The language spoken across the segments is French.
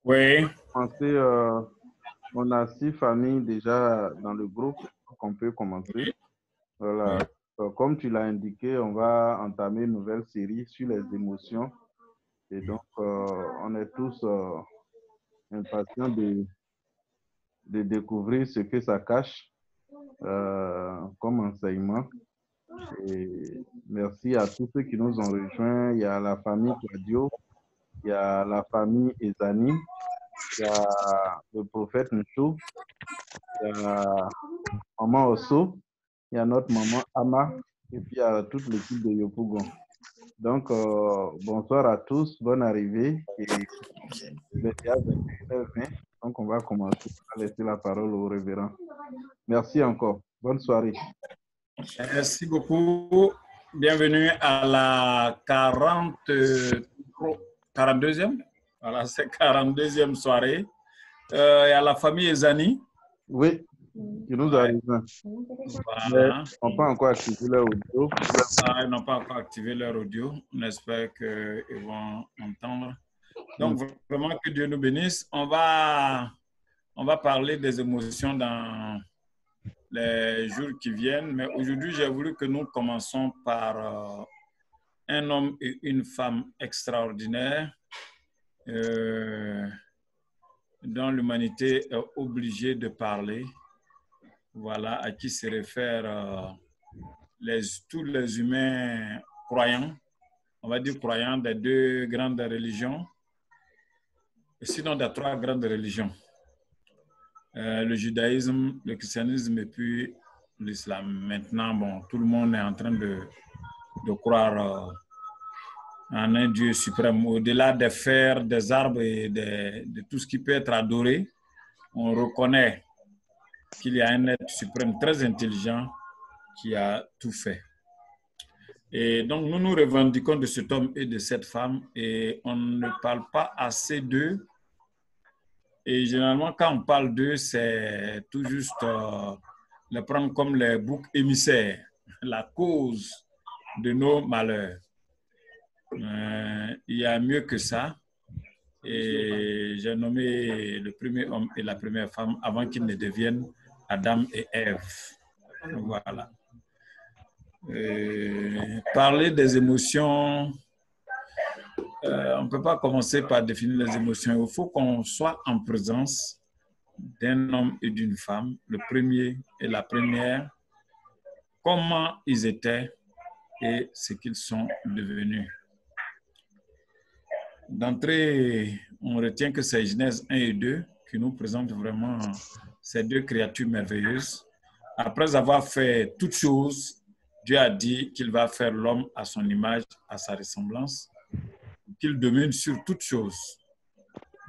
Oui. On a 6 familles déjà dans le groupe, donc on peut commencer. Voilà. Comme tu l'as indiqué, on va entamer une nouvelle série sur les émotions. Et donc, on est tous impatients de découvrir ce que ça cache comme enseignement. Et merci à tous ceux qui nous ont rejoints. Il y a la famille Claudio, il y a la famille Ezani, il y a le prophète Nchou, il y a maman Osso, il y a notre maman Ama, et puis il y a toute l'équipe de Yopougon. Donc, bonsoir à tous, bonne arrivée. Et il est déjà 21h20, donc on va commencer à laisser la parole au révérend. Merci encore. Bonne soirée. Merci beaucoup. Bienvenue à la 42e. Voilà, c'est 42e soirée. Et à la famille Ezani. Oui, qui nous a rejoint. Voilà. On peut encore activer leur audio. Ils n'ont pas encore activé leur audio. On espère qu'ils vont entendre. Donc, vraiment, que Dieu nous bénisse. On va parler des émotions dans les jours qui viennent. Mais aujourd'hui, j'ai voulu que nous commençons par un homme et une femme extraordinaires dont l'humanité est obligée de parler. Voilà à qui se réfèrent tous les humains croyants, on va dire croyants des 2 grandes religions, et sinon des 3 grandes religions. Le judaïsme, le christianisme et puis l'islam. Maintenant, bon, tout le monde est en train de croire en un Dieu suprême. Au-delà des fers, des arbres et de tout ce qui peut être adoré, on reconnaît qu'il y a un être suprême très intelligent qui a tout fait. Et donc, nous nous revendiquons de cet homme et de cette femme et on ne parle pas assez d'eux. Et généralement, quand on parle d'eux, c'est tout juste les prendre comme les boucs émissaires, la cause de nos malheurs. Il y a mieux que ça. Et j'ai nommé le premier homme et la première femme avant qu'ils ne deviennent Adam et Ève. Voilà. Parler des émotions, on ne peut pas commencer par définir les émotions. Il faut qu'on soit en présence d'un homme et d'une femme, le premier et la première, comment ils étaient et ce qu'ils sont devenus. D'entrée, on retient que c'est Genèse 1 et 2 qui nous présentent vraiment ces 2 créatures merveilleuses. Après avoir fait toutes choses, Dieu a dit qu'il va faire l'homme à son image, à sa ressemblance, qu'il domine sur toutes choses.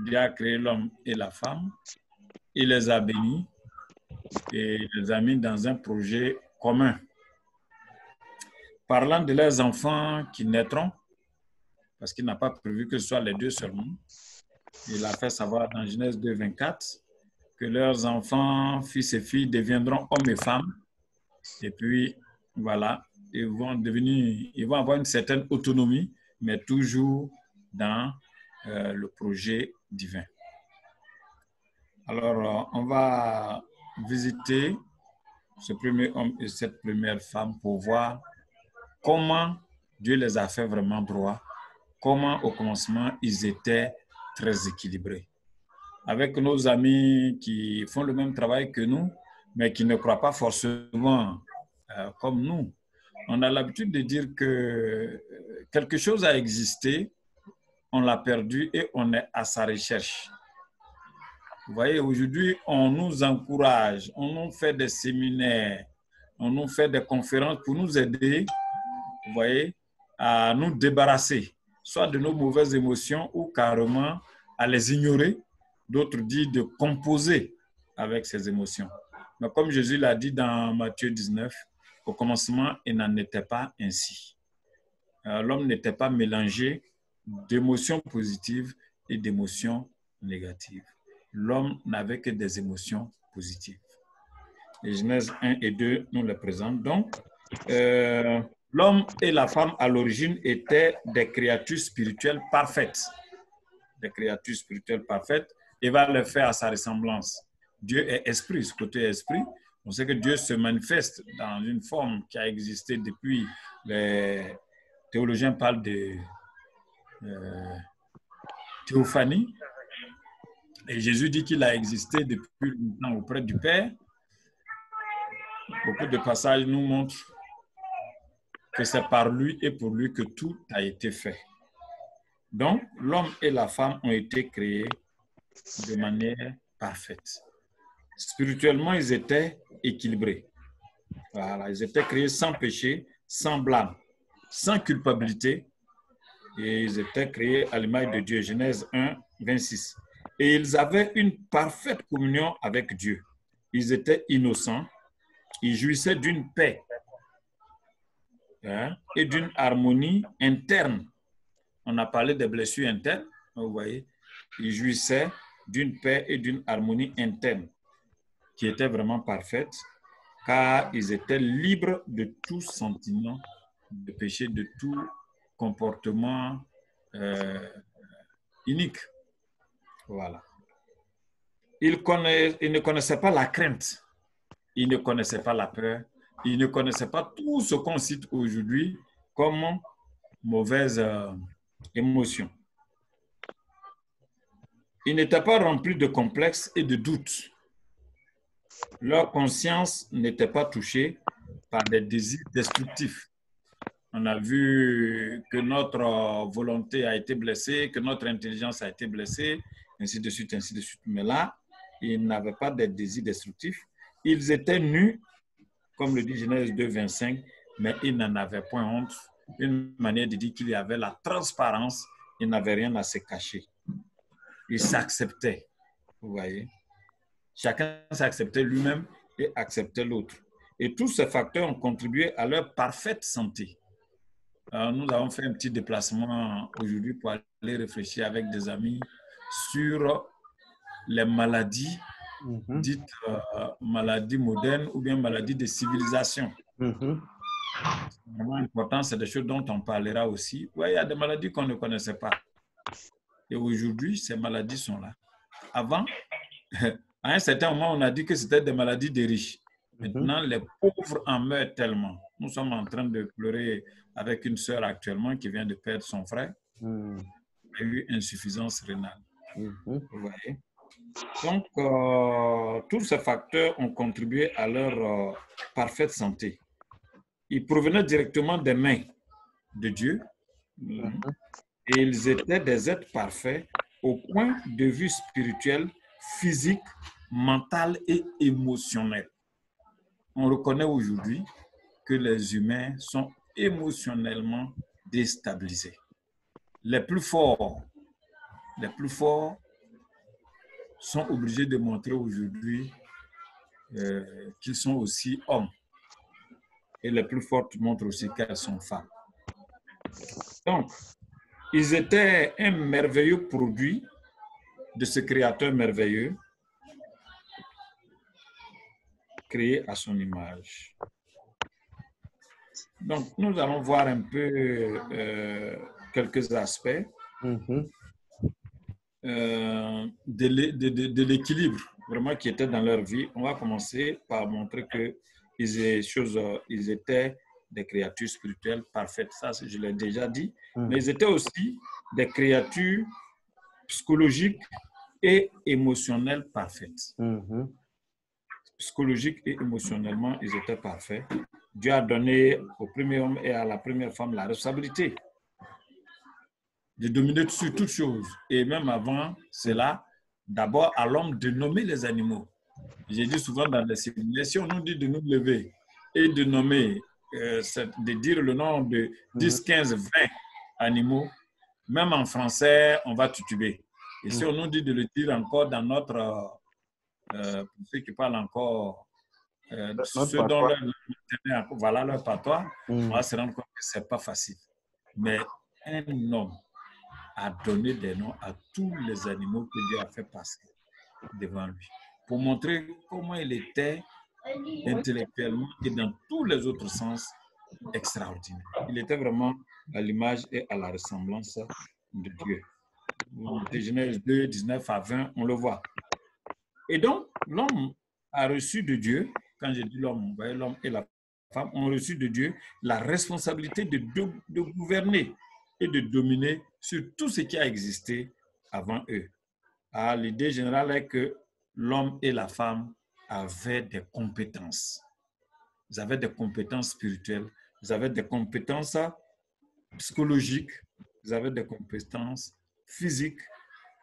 Dieu a créé l'homme et la femme, il les a bénis et les a mis dans un projet commun. Parlant de leurs enfants qui naîtront, parce qu'il n'a pas prévu que ce soit les 2 seulement, il a fait savoir dans Genèse 2, 24 que leurs enfants, fils et filles, deviendront hommes et femmes. Et puis, voilà, ils vont avoir une certaine autonomie, mais toujours dans le projet divin. Alors, on va visiter ce premier homme et cette première femme pour voir comment Dieu les a fait vraiment droit, comment au commencement ils étaient très équilibrés. Avec nos amis qui font le même travail que nous, mais qui ne croient pas forcément comme nous. On a l'habitude de dire que quelque chose a existé, on l'a perdu et on est à sa recherche. Vous voyez, aujourd'hui, on nous encourage, on nous fait des séminaires, on nous fait des conférences pour nous aider, vous voyez, à nous débarrasser, soit de nos mauvaises émotions ou carrément à les ignorer. D'autres disent de composer avec ces émotions. Mais comme Jésus l'a dit dans Matthieu 19, au commencement, il n'en était pas ainsi. L'homme n'était pas mélangé d'émotions positives et d'émotions négatives. L'homme n'avait que des émotions positives. Les Genèse 1 et 2 nous les présentent. Donc, l'homme et la femme à l'origine étaient des créatures spirituelles parfaites. des créatures spirituelles parfaites et va les faire à sa ressemblance. Dieu est esprit, ce côté esprit. On sait que Dieu se manifeste dans une forme qui a existé depuis. Les théologiens parlent de théophanie. Et Jésus dit qu'il a existé depuis longtemps auprès du Père. Beaucoup de passages nous montrent que c'est par lui et pour lui que tout a été fait. Donc, l'homme et la femme ont été créés de manière parfaite. Spirituellement, ils étaient équilibrés. Voilà, ils étaient créés sans péché, sans blâme, sans culpabilité. Et ils étaient créés à l'image de Dieu. Genèse 1, 26. Et ils avaient une parfaite communion avec Dieu. Ils étaient innocents. Ils jouissaient d'une paix et d'une harmonie interne. On a parlé des blessures internes. Vous voyez, ils jouissaient d'une paix et d'une harmonie interne qui était vraiment parfaite, car ils étaient libres de tout sentiment de péché, de tout comportement unique. Voilà. Ils ne connaissaient pas la crainte, ils ne connaissaient pas la peur, ils ne connaissaient pas tout ce qu'on cite aujourd'hui comme mauvaise émotion. Ils n'étaient pas remplis de complexes et de doutes. Leur conscience n'était pas touchée par des désirs destructifs. On a vu que notre volonté a été blessée, que notre intelligence a été blessée, ainsi de suite, ainsi de suite. Mais là, ils n'avaient pas de désirs destructifs. Ils étaient nus, comme le dit Genèse 2, 25, mais ils n'en avaient point honte. Une manière de dire qu'il y avait la transparence, ils n'avaient rien à se cacher. Ils s'acceptaient, vous voyez. Chacun s'acceptait lui-même et acceptait l'autre. Et tous ces facteurs ont contribué à leur parfaite santé. Alors, nous avons fait un petit déplacement aujourd'hui pour aller réfléchir avec des amis sur les maladies dites maladies modernes ou bien maladies de civilisation. C'est vraiment important, c'est des choses dont on parlera aussi. Oui, il y a des maladies qu'on ne connaissait pas. Et aujourd'hui, ces maladies sont là. Avant, à un certain moment, on a dit que c'était des maladies des riches. Maintenant, les pauvres en meurent tellement. Nous sommes en train de pleurer avec une sœur actuellement qui vient de perdre son frère. Elle a eu insuffisance rénale. Vous voyez? Donc, tous ces facteurs ont contribué à leur parfaite santé. Ils provenaient directement des mains de Dieu et ils étaient des êtres parfaits au point de vue spirituel, physique, mental et émotionnel. On reconnaît aujourd'hui que les humains sont émotionnellement déstabilisés. Les plus forts sont obligés de montrer aujourd'hui qu'ils sont aussi hommes. Et les plus fortes montrent aussi qu'elles sont femmes. Donc, ils étaient un merveilleux produit de ce créateur merveilleux, créé à son image. Donc, nous allons voir un peu quelques aspects de l'équilibre vraiment qui était dans leur vie. On va commencer par montrer que ils étaient des créatures spirituelles parfaites. Ça, je l'ai déjà dit. Mais ils étaient aussi des créatures psychologiques et émotionnelles parfaites. Psychologiques et émotionnellement, ils étaient parfaits. Dieu a donné au premier homme et à la première femme la responsabilité de dominer sur toutes choses. Et même avant cela, d'abord à l'homme de nommer les animaux. J'ai dit souvent dans les séminaires, si on nous dit de nous lever et de nommer, de dire le nom de 10, 15, 20 animaux, même en français, on va tituber. Et si on nous dit de le dire encore dans notre, pour ceux qui parlent encore, ceux dont leur patois, on va se rendre compte que ce n'est pas facile. Mais un homme a donné des noms à tous les animaux que Dieu a fait passer devant lui, pour montrer comment il était intellectuellement et dans tous les autres sens extraordinaire. Il était vraiment à l'image et à la ressemblance de Dieu. Genèse 2, 19 à 20, on le voit. Et donc, l'homme a reçu de Dieu, quand je dis l'homme, vous voyez, l'homme et la femme ont reçu de Dieu la responsabilité de gouverner et de dominer sur tout ce qui a existé avant eux. L'idée générale est que l'homme et la femme avaient des compétences. Ils avaient des compétences spirituelles, ils avaient des compétences psychologiques, ils avaient des compétences physiques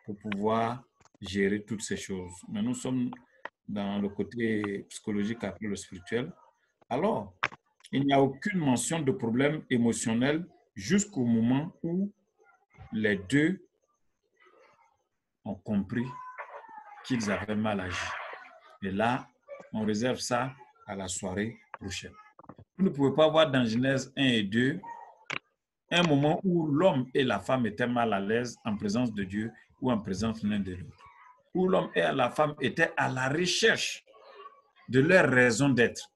pour pouvoir gérer toutes ces choses. Mais nous sommes dans le côté psychologique après le spirituel. Alors, il n'y a aucune mention de problème émotionnel jusqu'au moment où les deux ont compris qu'ils avaient mal agi. Et là, on réserve ça à la soirée prochaine. Vous ne pouvez pas voir dans Genèse 1 et 2 un moment où l'homme et la femme étaient mal à l'aise en présence de Dieu ou en présence l'un de l'autre. Où l'homme et la femme étaient à la recherche de leur raison d'être.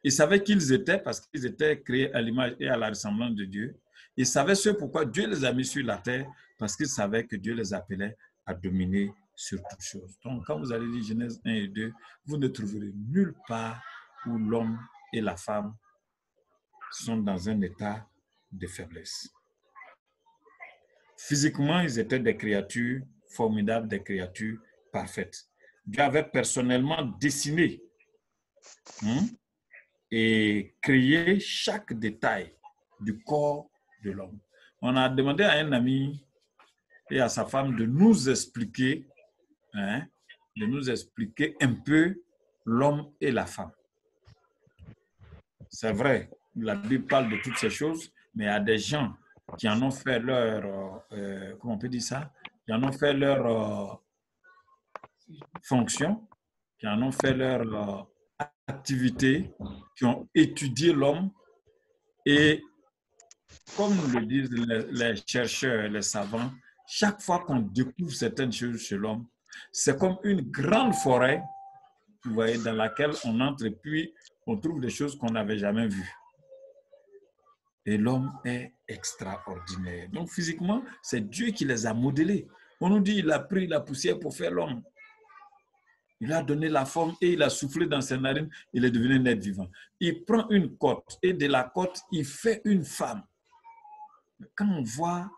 Ils savaient qui ils étaient parce qu'ils étaient créés à l'image et à la ressemblance de Dieu. Ils savaient ce pourquoi Dieu les a mis sur la terre parce qu'ils savaient que Dieu les appelait à dominer sur toutes choses. Donc, quand vous allez lire Genèse 1 et 2, vous ne trouverez nulle part où l'homme et la femme sont dans un état de faiblesse. Physiquement, ils étaient des créatures formidables, des créatures parfaites. Dieu avait personnellement dessiné et créé chaque détail du corps de l'homme. On a demandé à un ami et à sa femme de nous expliquer un peu l'homme et la femme. C'est vrai, la Bible parle de toutes ces choses, mais il y a des gens qui en ont fait leur, comment on peut dire ça, qui en ont fait leur fonction, qui en ont fait leur activité, qui ont étudié l'homme et comme nous le disent les chercheurs, les savants, chaque fois qu'on découvre certaines choses chez l'homme, c'est comme une grande forêt, vous voyez, dans laquelle on entre et puis on trouve des choses qu'on n'avait jamais vues. Et l'homme est extraordinaire. Donc physiquement, c'est Dieu qui les a modélés. On nous dit qu'il a pris la poussière pour faire l'homme. Il a donné la forme et il a soufflé dans ses narines, il est devenu un être vivant. Il prend une côte et de la côte, il fait une femme. Quand on voit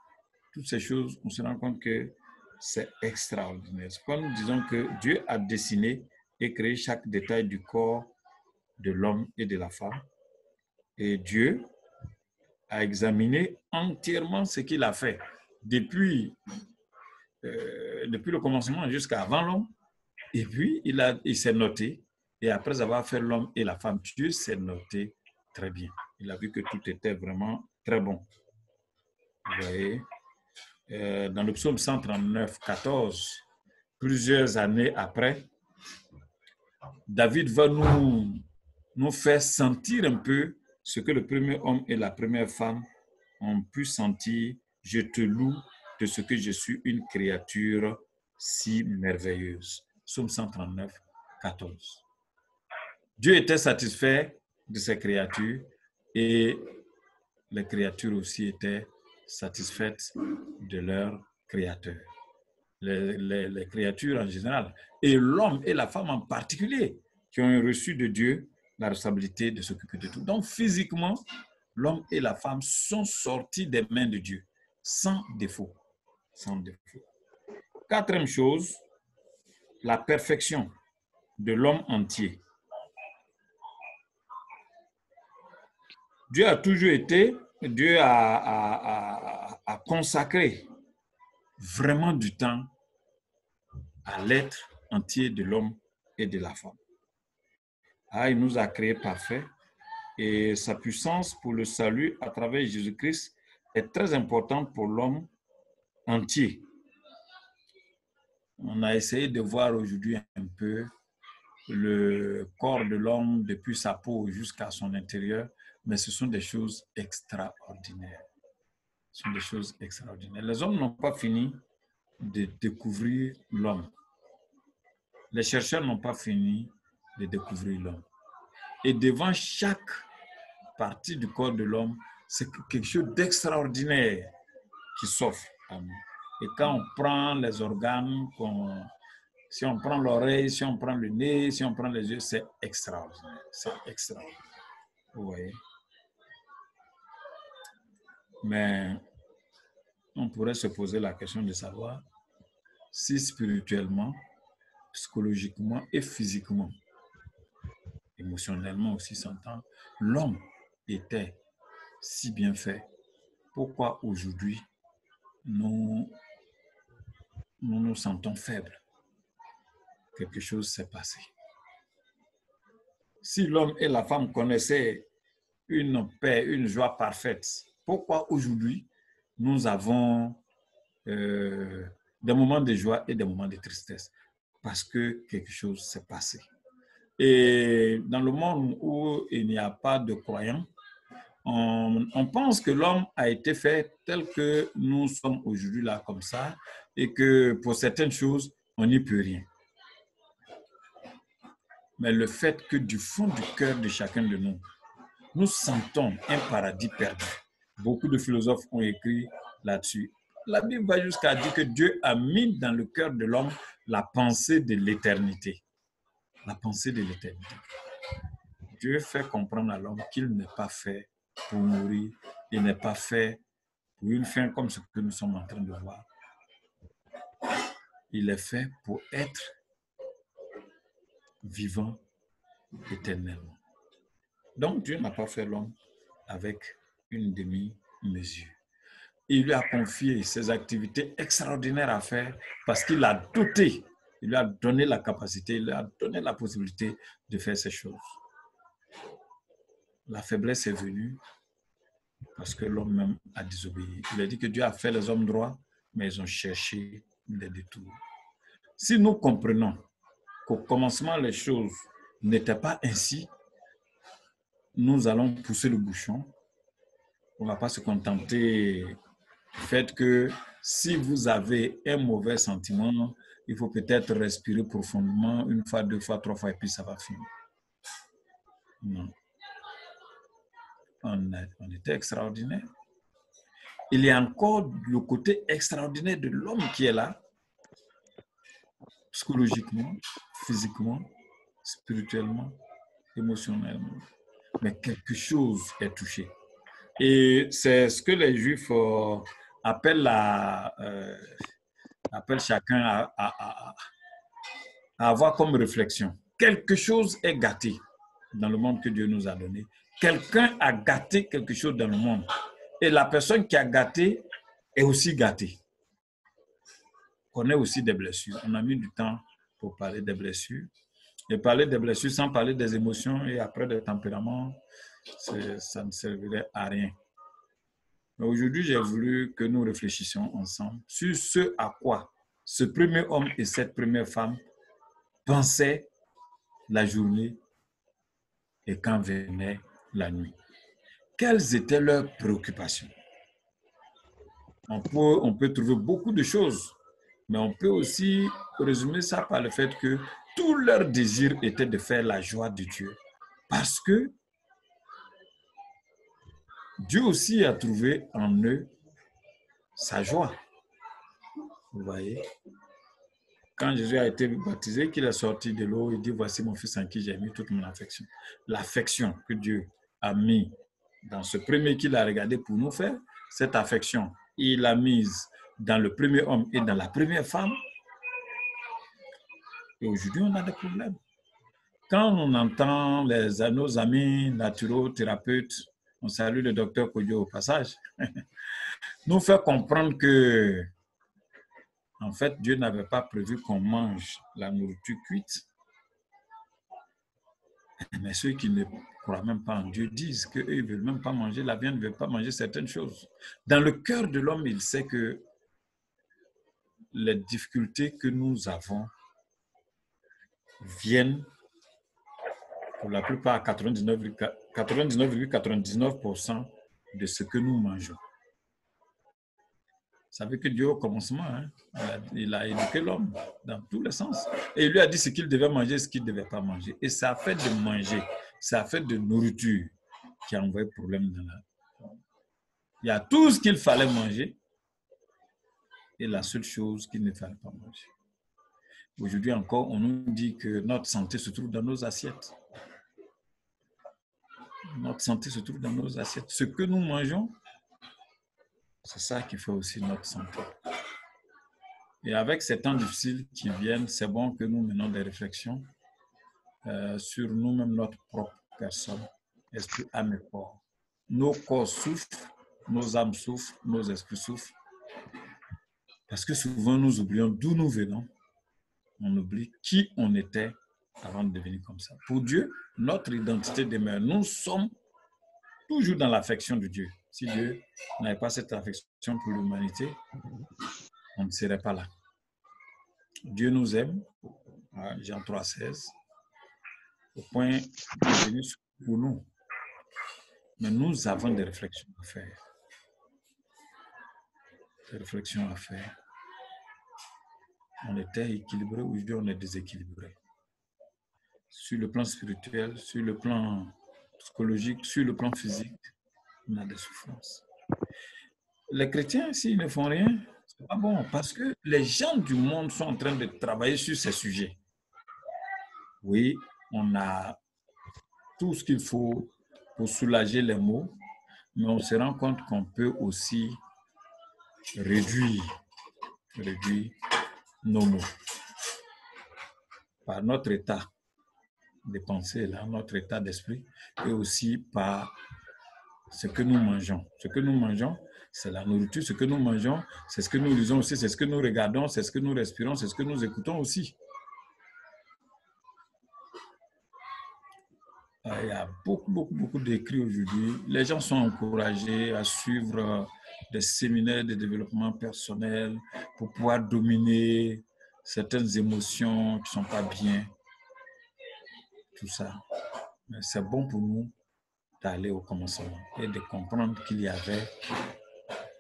toutes ces choses, on se rend compte que c'est extraordinaire. Quand nous disons que Dieu a dessiné et créé chaque détail du corps de l'homme et de la femme, et Dieu a examiné entièrement ce qu'il a fait depuis le commencement jusqu'à avant l'homme, et puis il s'est noté, et après avoir fait l'homme et la femme, Dieu s'est noté très bien. Il a vu que tout était vraiment très bon. Vous voyez, dans le psaume 139, 14, plusieurs années après, David va nous faire sentir un peu ce que le premier homme et la première femme ont pu sentir. Je te loue de ce que je suis une créature si merveilleuse. Psaume 139, 14. Dieu était satisfait de ses créatures et les créatures aussi étaient satisfaites de leur créateur. Les créatures en général, et l'homme et la femme en particulier, qui ont reçu de Dieu la responsabilité de s'occuper de tout. Donc physiquement, l'homme et la femme sont sortis des mains de Dieu, sans défaut. Sans défaut. Quatrième chose, la perfection de l'homme entier. Dieu a toujours été, Dieu a consacré vraiment du temps à l'être entier de l'homme et de la femme. Il nous a créés parfaits et sa puissance pour le salut à travers Jésus-Christ est très importante pour l'homme entier. On a essayé de voir aujourd'hui un peu le corps de l'homme depuis sa peau jusqu'à son intérieur, mais ce sont des choses extraordinaires. Ce sont des choses extraordinaires. Les hommes n'ont pas fini de découvrir l'homme. Les chercheurs n'ont pas fini de découvrir l'homme. Et devant chaque partie du corps de l'homme, c'est quelque chose d'extraordinaire qui s'offre à nous. Et quand on prend les organes, si on prend l'oreille, si on prend le nez, si on prend les yeux, c'est extraordinaire. C'est extraordinaire. Vous voyez? Mais on pourrait se poser la question de savoir si spirituellement, psychologiquement et physiquement, émotionnellement aussi s'entend, l'homme était si bien fait. Pourquoi aujourd'hui nous nous sentons faibles? Quelque chose s'est passé. Si l'homme et la femme connaissaient une paix, une joie parfaite, pourquoi aujourd'hui nous avons des moments de joie et des moments de tristesse? Parce que quelque chose s'est passé. Et dans le monde où il n'y a pas de croyants, on pense que l'homme a été fait tel que nous sommes aujourd'hui là comme ça et que pour certaines choses, on n'y peut rien. Mais le fait que du fond du cœur de chacun de nous, nous sentons un paradis perdu. Beaucoup de philosophes ont écrit là-dessus. La Bible va jusqu'à dire que Dieu a mis dans le cœur de l'homme la pensée de l'éternité. La pensée de l'éternité. Dieu fait comprendre à l'homme qu'il n'est pas fait pour mourir, il n'est pas fait pour une fin comme ce que nous sommes en train de voir. Il est fait pour être vivant éternellement. Donc Dieu n'a pas fait l'homme avec une demi-mesure. Il lui a confié ses activités extraordinaires à faire parce qu'il l'a doté, il lui a donné la capacité, il lui a donné la possibilité de faire ces choses. La faiblesse est venue parce que l'homme même a désobéi. Il a dit que Dieu a fait les hommes droits, mais ils ont cherché des détours. Si nous comprenons qu'au commencement, les choses n'étaient pas ainsi, nous allons pousser le bouchon. On ne va pas se contenter du fait que si vous avez un mauvais sentiment, il faut peut-être respirer profondément une fois, deux fois, trois fois, et puis ça va finir. Non. On était extraordinaire. Il y a encore le côté extraordinaire de l'homme qui est là, psychologiquement, physiquement, spirituellement, émotionnellement. Mais quelque chose est touché. Et c'est ce que les Juifs appellent, appellent chacun à avoir comme réflexion. Quelque chose est gâté dans le monde que Dieu nous a donné. Quelqu'un a gâté quelque chose dans le monde. Et la personne qui a gâté est aussi gâtée. On connaît aussi des blessures. On a mis du temps pour parler des blessures. Et parler des blessures sans parler des émotions et après des tempéraments, ça ne servirait à rien. Mais aujourd'hui, j'ai voulu que nous réfléchissions ensemble sur ce à quoi ce premier homme et cette première femme pensaient la journée et quand venait la nuit. Quelles étaient leurs préoccupations? On peut trouver beaucoup de choses, mais on peut aussi résumer ça par le fait que tout leur désir était de faire la joie de Dieu. Parce que Dieu aussi a trouvé en eux sa joie. Vous voyez? Quand Jésus a été baptisé, qu'il est sorti de l'eau, il dit, voici mon fils en qui j'ai mis toute mon affection. L'affection que Dieu a mis dans ce premier qu'il a regardé pour nous faire, cette affection, il l'a mise dans le premier homme et dans la première femme. Et aujourd'hui, on a des problèmes. Quand on entend nos amis naturothérapeutes, on salue le docteur Kodjo au passage, nous fait comprendre que en fait, Dieu n'avait pas prévu qu'on mange la nourriture cuite. Mais ceux qui ne croient même pas en Dieu disent qu'eux, ils ne veulent même pas manger la viande, ils ne veulent pas manger certaines choses. Dans le cœur de l'homme, il sait que les difficultés que nous avons viennent, pour la plupart, 99,99% de ce que nous mangeons. Vous savez que Dieu, au commencement, il a éduqué l'homme dans tous les sens. Et il lui a dit ce qu'il devait manger, ce qu'il ne devait pas manger. Et ça a fait de manger, ça a fait de nourriture qui a envoyé problème dans la... Il y a tout ce qu'il fallait manger. est la seule chose qu'il ne fallait pas manger. Aujourd'hui encore, on nous dit que notre santé se trouve dans nos assiettes. Notre santé se trouve dans nos assiettes. Ce que nous mangeons, c'est ça qui fait aussi notre santé. Et avec ces temps difficiles qui viennent, c'est bon que nous menons des réflexions sur nous-mêmes, notre propre personne, esprit, âme et corps. Nos corps souffrent, nos âmes souffrent, nos esprits souffrent. Parce que souvent, nous oublions d'où nous venons. On oublie qui on était avant de devenir comme ça. Pour Dieu, notre identité demeure. Nous sommes toujours dans l'affection de Dieu. Si Dieu n'avait pas cette affection pour l'humanité, on ne serait pas là. Dieu nous aime, Jean 3,16, au point de venir pour nous. Mais nous avons des réflexions à faire. Des réflexions à faire. On était équilibré, aujourd'hui on est déséquilibré. Sur le plan spirituel, sur le plan psychologique, sur le plan physique, on a des souffrances. Les chrétiens, s'ils ne font rien, c'est pas bon, parce que les gens du monde sont en train de travailler sur ces sujets. Oui, on a tout ce qu'il faut pour soulager les maux, mais on se rend compte qu'on peut aussi réduire nos maux par notre état de pensée, là, notre état d'esprit, et aussi par ce que nous mangeons. Ce que nous mangeons, c'est la nourriture. Ce que nous mangeons, c'est ce que nous lisons aussi, c'est ce que nous regardons, c'est ce que nous respirons, c'est ce que nous écoutons aussi. Il y a beaucoup d'écrits aujourd'hui. Les gens sont encouragés à suivre des séminaires de développement personnel pour pouvoir dominer certaines émotions qui ne sont pas bien. Tout ça. Mais c'est bon pour nous d'aller au commencement et de comprendre qu'il y avait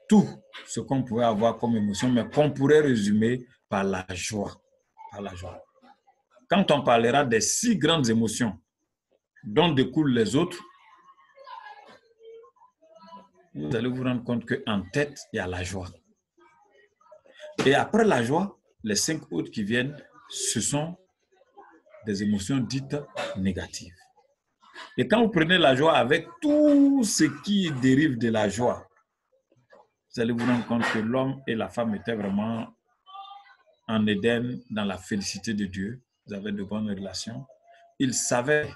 tout ce qu'on pouvait avoir comme émotion, mais qu'on pourrait résumer par la joie. Par la joie. Quand on parlera des 6 grandes émotions dont découlent les autres, vous allez vous rendre compte qu'en tête, il y a la joie. Et après la joie, les 5 autres qui viennent, ce sont des émotions dites négatives. Et quand vous prenez la joie avec tout ce qui dérive de la joie, vous allez vous rendre compte que l'homme et la femme étaient vraiment en Éden, dans la félicité de Dieu. Ils avaient de bonnes relations. Ils savaient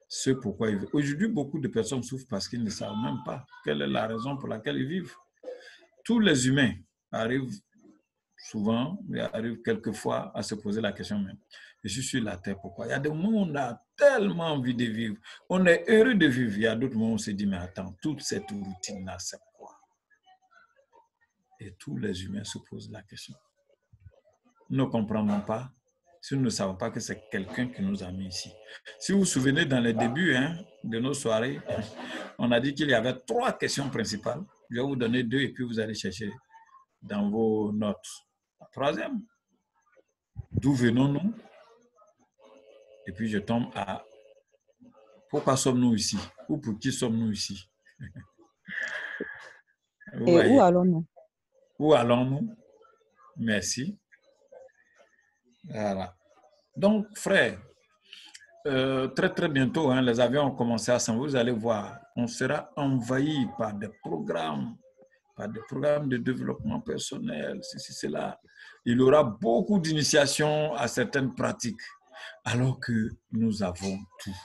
ce pourquoi ils vivent. Aujourd'hui, beaucoup de personnes souffrent parce qu'ils ne savent même pas quelle est la raison pour laquelle ils vivent. Tous les humains arrivent souvent, mais arrivent quelquefois à se poser la question même. Je suis sur la terre, pourquoi? Il y a des moments où on a tellement envie de vivre. On est heureux de vivre. Il y a d'autres moments où on se dit, mais attends, toute cette routine-là, c'est quoi? Et tous les humains se posent la question. Nous ne comprenons pas si nous ne savons pas que c'est quelqu'un qui nous a mis ici. Si vous vous souvenez, dans les débuts de nos soirées, on a dit qu'il y avait 3 questions principales. Je vais vous donner 2 et puis vous allez chercher dans vos notes. La troisième, d'où venons-nous? Et puis je tombe à pourquoi sommes-nous ici? Ou pour qui sommes-nous ici? Et où allons-nous? Où allons-nous? Merci. Voilà. Donc, frère, très bientôt, les avions ont commencé à s'envoler. Vous allez voir, on sera envahi par des programmes de développement personnel, ceci, cela. Il y aura beaucoup d'initiations à certaines pratiques, alors que nous avons tout.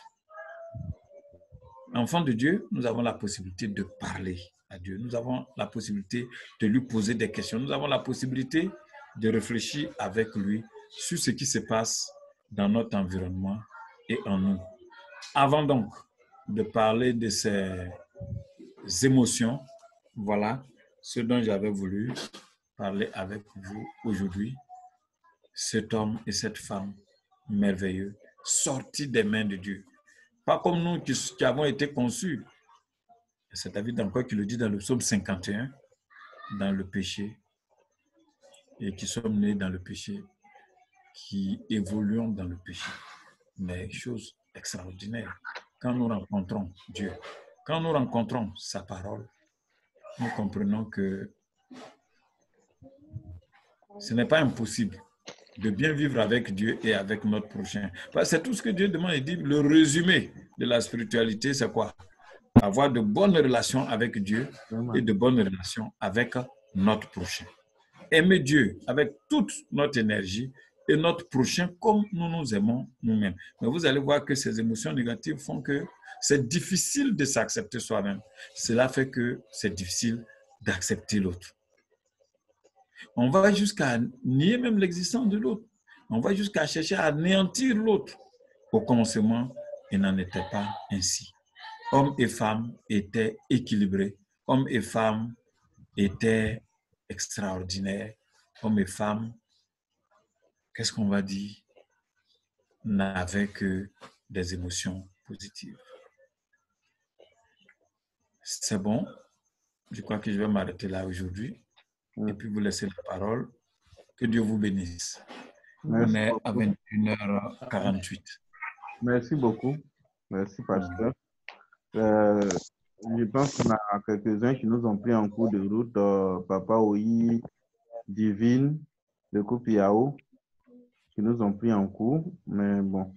Enfants de Dieu, nous avons la possibilité de parler à Dieu. Nous avons la possibilité de lui poser des questions. Nous avons la possibilité de réfléchir avec lui sur ce qui se passe dans notre environnement et en nous. Avant donc de parler de ces émotions, voilà ce dont j'avais voulu parler avec vous aujourd'hui. Cet homme et cette femme merveilleux, sortis des mains de Dieu. Pas comme nous qui avons été conçus. C'est David encore qui le dit dans le psaume 51, dans le péché, et qui sommes nés dans le péché, qui évoluons dans le péché. Mais chose extraordinaire, quand nous rencontrons Dieu, quand nous rencontrons sa parole, nous comprenons que Ce n'est pas impossible de bien vivre avec Dieu et avec notre prochain. C'est tout ce que Dieu demande. Il dit, le résumé de la spiritualité, c'est quoi? Avoir de bonnes relations avec Dieu et de bonnes relations avec notre prochain. Aimer Dieu avec toute notre énergie et notre prochain comme nous nous aimons nous-mêmes. Mais vous allez voir que ces émotions négatives font que c'est difficile de s'accepter soi-même. Cela fait que c'est difficile d'accepter l'autre. On va jusqu'à nier même l'existence de l'autre. On va jusqu'à chercher à anéantir l'autre. Au commencement, il n'en était pas ainsi. Hommes et femmes étaient équilibrés. Hommes et femmes étaient extraordinaires. Hommes et femmes, qu'est-ce qu'on va dire, n'avaient que des émotions positives. C'est bon. Je crois que je vais m'arrêter là aujourd'hui et puis vous laisser la parole. Que Dieu vous bénisse. On est à 21h48. Merci beaucoup. Merci, pasteur. Je pense qu'on a quelques-uns qui nous ont pris en cours de route. Papa Oyi, Divine, le couple Yao, qui nous ont pris en cours. Mais bon,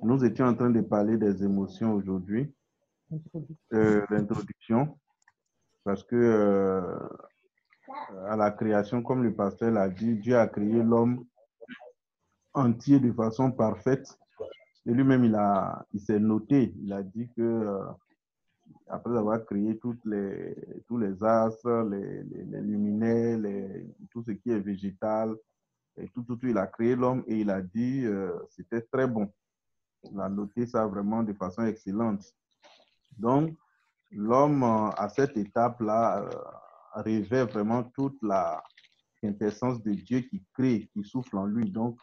nous étions en train de parler des émotions aujourd'hui. L'introduction. Parce que à la création, comme le pasteur l'a dit, Dieu a créé l'homme entier de façon parfaite. Et lui-même, il s'est noté, il a dit que après avoir créé tous les astres, les luminaires, tout ce qui est végétal, et tout, il a créé l'homme et il a dit c'était très bon. Il a noté ça vraiment de façon excellente. Donc, l'homme, à cette étape-là, rêvait vraiment toute la quintessence de Dieu qui crée, qui souffle en lui. Donc,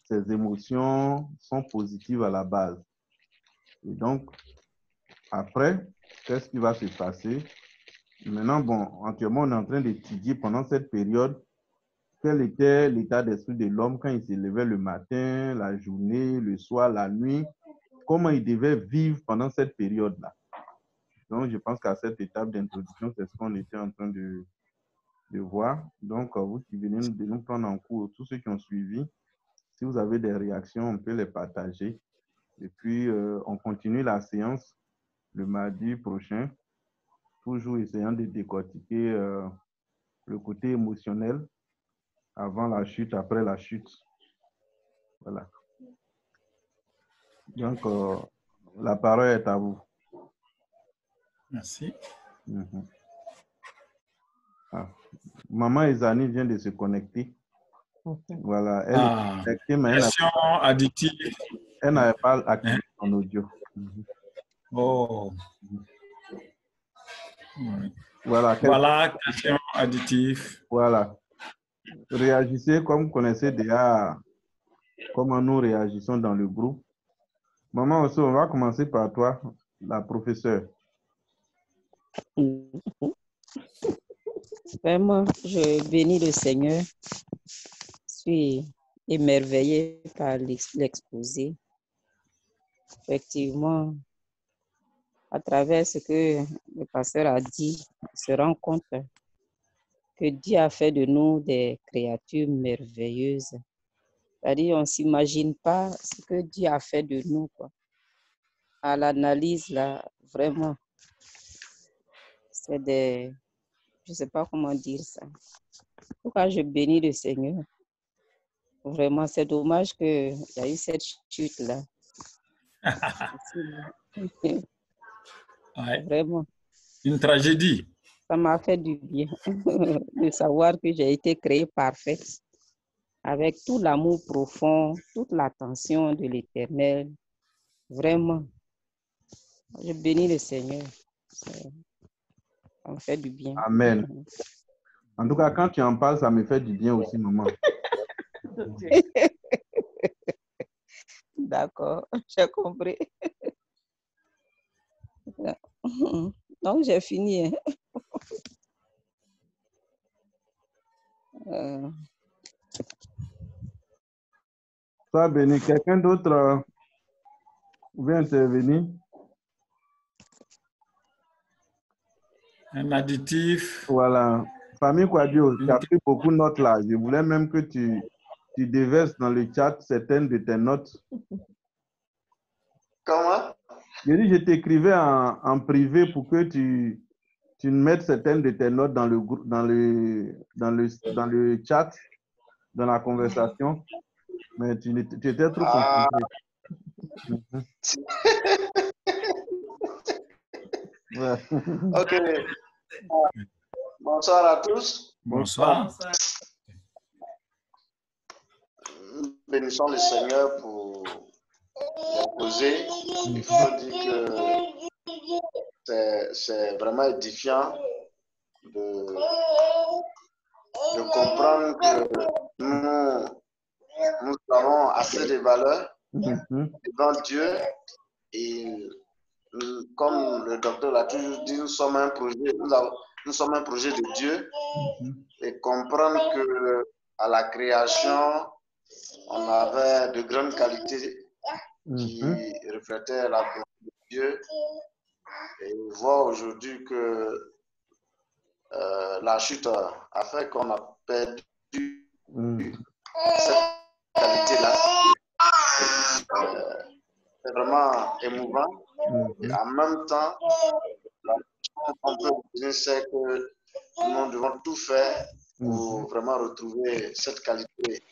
ses émotions sont positives à la base. Et donc, après, qu'est-ce qui va se passer? Maintenant, bon, actuellement, on est en train d'étudier pendant cette période quel était l'état d'esprit de l'homme quand il se levait le matin, la journée, le soir, la nuit, comment il devait vivre pendant cette période-là. Donc, je pense qu'à cette étape d'introduction, c'est ce qu'on était en train de voir. Donc, vous qui venez de nous prendre en cours, tous ceux qui ont suivi, si vous avez des réactions, on peut les partager. Et puis, on continue la séance le mardi prochain, toujours essayant de décortiquer le côté émotionnel avant la chute, après la chute. Voilà. Donc, la parole est à vous. Merci. Maman Ezani vient de se connecter. Voilà, elle est connectée, mais elle n'avait pas activé son audio. Oh. Voilà, question additive. Voilà. Réagissez comme vous connaissez déjà comment nous réagissons dans le groupe. Maman aussi, on va commencer par toi, la professeure. Vraiment, je bénis le Seigneur. Je suis émerveillée par l'exposé. Effectivement, à travers ce que le pasteur a dit, on se rend compte que Dieu a fait de nous des créatures merveilleuses. C'est-à-dire, on ne s'imagine pas ce que Dieu a fait de nous, quoi. À l'analyse, là, vraiment, c'est des... Je ne sais pas comment dire ça. En tout cas, je bénis le Seigneur. Vraiment, c'est dommage qu'il y a eu cette chute-là. Ouais. Vraiment. Une tragédie. Ça m'a fait du bien de savoir que j'ai été créée parfaite, avec tout l'amour profond, toute l'attention de l'Éternel. Vraiment. Je bénis le Seigneur. Ça me fait du bien. Amen. En tout cas, quand tu en parles, ça me fait du bien aussi, maman. D'accord, j'ai compris. Donc, j'ai fini. Sois béni. Quelqu'un d'autre veut intervenir? Un additif. Voilà. Famille Quadio, tu as pris beaucoup de notes là. Je voulais même que tu déverses dans le chat certaines de tes notes. Comment? Je t'écrivais en privé pour que tu mettes certaines de tes notes dans le chat, dans la conversation. Mais tu étais trop concentré. Ouais. Ok. Bonsoir à tous. Bonsoir. Nous bénissons le Seigneur pour l'imposer. Il faut dire que c'est vraiment édifiant de comprendre que nous avons assez de valeur devant Dieu et comme le docteur l'a toujours dit, nous sommes un projet de Dieu et comprendre que à la création, on avait de grandes qualités qui reflétaient la gloire de Dieu et voir aujourd'hui que la chute a fait qu'on a perdu cette qualité-là. C'est vraiment émouvant. Et en même temps, la chose qu'on peut dire, c'est que nous devons tout faire pour vraiment retrouver cette qualité.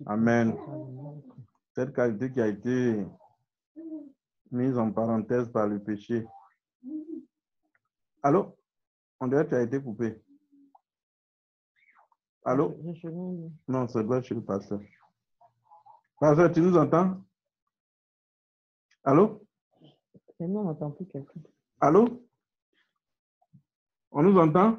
Amen. Cette qualité qui a été mise en parenthèse par le péché. Allô? On dirait que tu as été coupé. Allô? Non, c'est doit chez le pasteur. Pasteur, tu nous entends? Allô? Non, on n'entend plus quelqu'un. Allô? On nous entend?